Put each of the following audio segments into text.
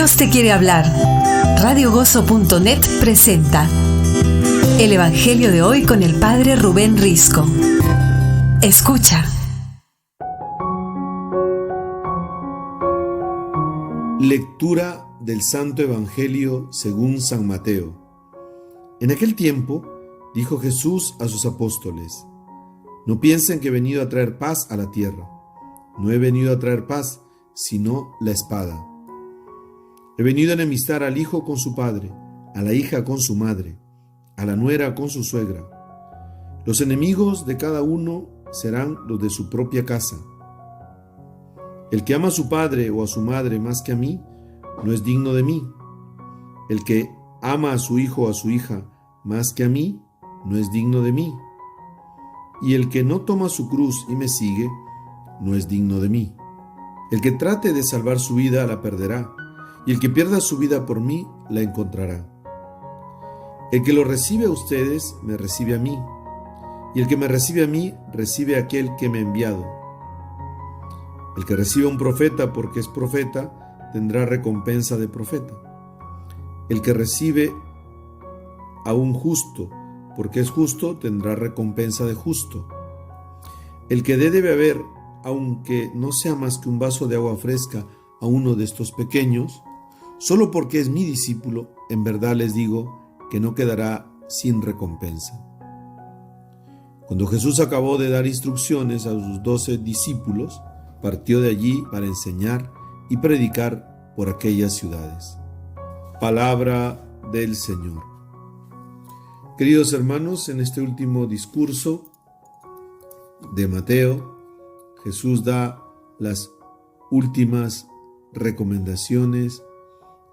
Dios te quiere hablar. Radiogozo.net presenta el Evangelio de hoy con el Padre Rubén Risco. Escucha. Lectura del Santo Evangelio según San Mateo. En aquel tiempo dijo Jesús a sus apóstoles: No piensen que he venido a traer paz a la tierra. No he venido a traer paz, sino la espada. He venido a enemistar al hijo con su padre, a la hija con su madre, a la nuera con su suegra. Los enemigos de cada uno serán los de su propia casa. El que ama a su padre o a su madre más que a mí, no es digno de mí. El que ama a su hijo o a su hija más que a mí, no es digno de mí. Y el que no toma su cruz y me sigue, no es digno de mí. El que trate de salvar su vida la perderá, y el que pierda su vida por mí la encontrará. El que lo recibe a ustedes, me recibe a mí, y el que me recibe a mí, recibe a aquel que me ha enviado. El que recibe a un profeta porque es profeta, tendrá recompensa de profeta. El que recibe a un justo porque es justo, tendrá recompensa de justo. El que dé de beber, aunque no sea más que un vaso de agua fresca, a uno de estos pequeños, solo porque es mi discípulo, en verdad les digo que no quedará sin recompensa. Cuando Jesús acabó de dar instrucciones a sus 12 discípulos, partió de allí para enseñar y predicar por aquellas ciudades. Palabra del Señor. Queridos hermanos, en este último discurso de Mateo, Jesús da las últimas recomendaciones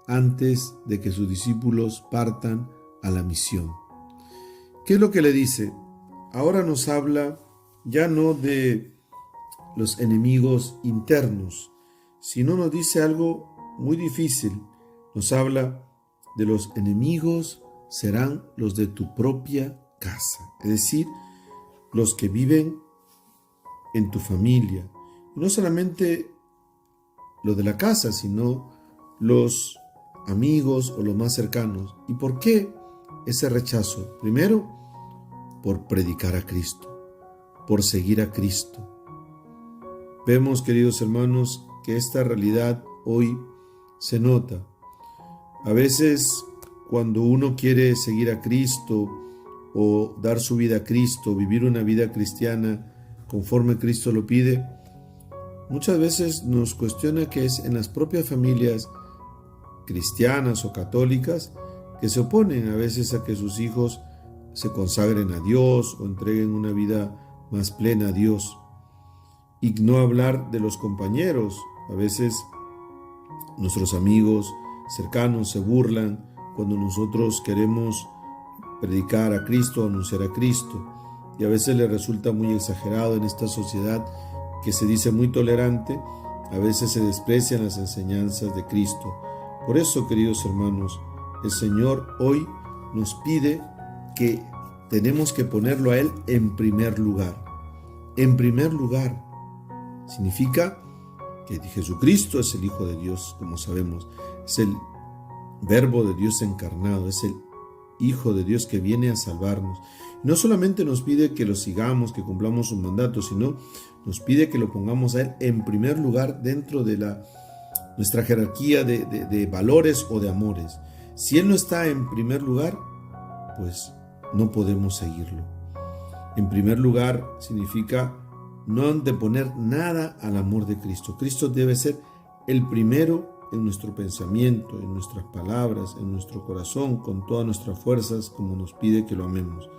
antes de que sus discípulos partan a la misión. ¿Qué es lo que le dice? Ahora nos habla ya no de los enemigos internos, sino nos dice algo muy difícil. Nos habla de los enemigos serán los de tu propia casa, es decir, los que viven en tu familia. Y no solamente los de la casa, sino los amigos o los más cercanos. ¿Y por qué ese rechazo? Primero, por predicar a Cristo, por seguir a Cristo. Vemos, queridos hermanos, que esta realidad hoy se nota. A veces, cuando uno quiere seguir a Cristo o dar su vida a Cristo, vivir una vida cristiana conforme Cristo lo pide, muchas veces nos cuestiona que es en las propias familias cristianas o católicas que se oponen a veces a que sus hijos se consagren a Dios o entreguen una vida más plena a Dios. Y no hablar de los compañeros. A veces nuestros amigos cercanos se burlan cuando nosotros queremos predicar a Cristo, anunciar a Cristo. Y a veces les resulta muy exagerado en esta sociedad que se dice muy tolerante. A veces se desprecian las enseñanzas de Cristo. Por eso, queridos hermanos, el Señor hoy nos pide que tenemos que ponerlo a Él en primer lugar. En primer lugar. Significa que Jesucristo es el Hijo de Dios, como sabemos. Es el Verbo de Dios encarnado, es el Hijo de Dios que viene a salvarnos. No solamente nos pide que lo sigamos, que cumplamos sus mandatos, sino nos pide que lo pongamos a Él en primer lugar dentro de nuestra jerarquía de valores o de amores. Si Él no está en primer lugar, pues no podemos seguirlo. En primer lugar significa no anteponer nada al amor de Cristo. Cristo debe ser el primero en nuestro pensamiento, en nuestras palabras, en nuestro corazón, con todas nuestras fuerzas, como nos pide que lo amemos.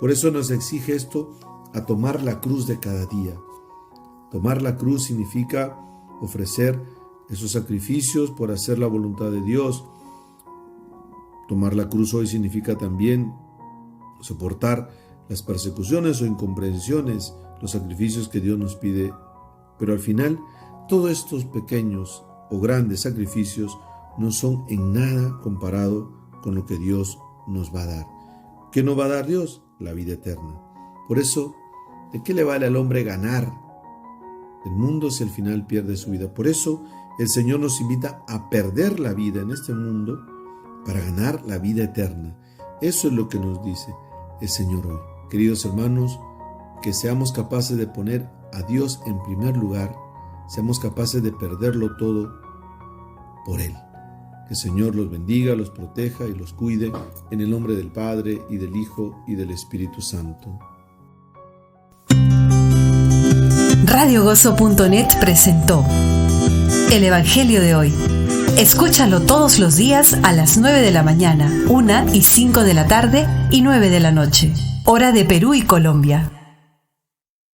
Por eso nos exige esto, a tomar la cruz de cada día. Tomar la cruz significa ofrecer esos sacrificios por hacer la voluntad de Dios. Tomar la cruz hoy significa también soportar las persecuciones o incomprensiones, los sacrificios que Dios nos pide. Pero al final, todos estos pequeños o grandes sacrificios no son en nada comparado con lo que Dios nos va a dar. ¿Qué nos va a dar Dios? La vida eterna. Por eso, ¿de qué le vale al hombre ganar el mundo si al final pierde su vida? Por eso el Señor nos invita a perder la vida en este mundo para ganar la vida eterna. Eso es lo que nos dice el Señor hoy. Queridos hermanos, que seamos capaces de poner a Dios en primer lugar, seamos capaces de perderlo todo por Él. Que el Señor los bendiga, los proteja y los cuide, en el nombre del Padre, y del Hijo, y del Espíritu Santo. RadioGozo.net presentó el Evangelio de hoy. Escúchalo todos los días a las 9 de la mañana, 1 y 5 de la tarde y 9 de la noche, hora de Perú y Colombia.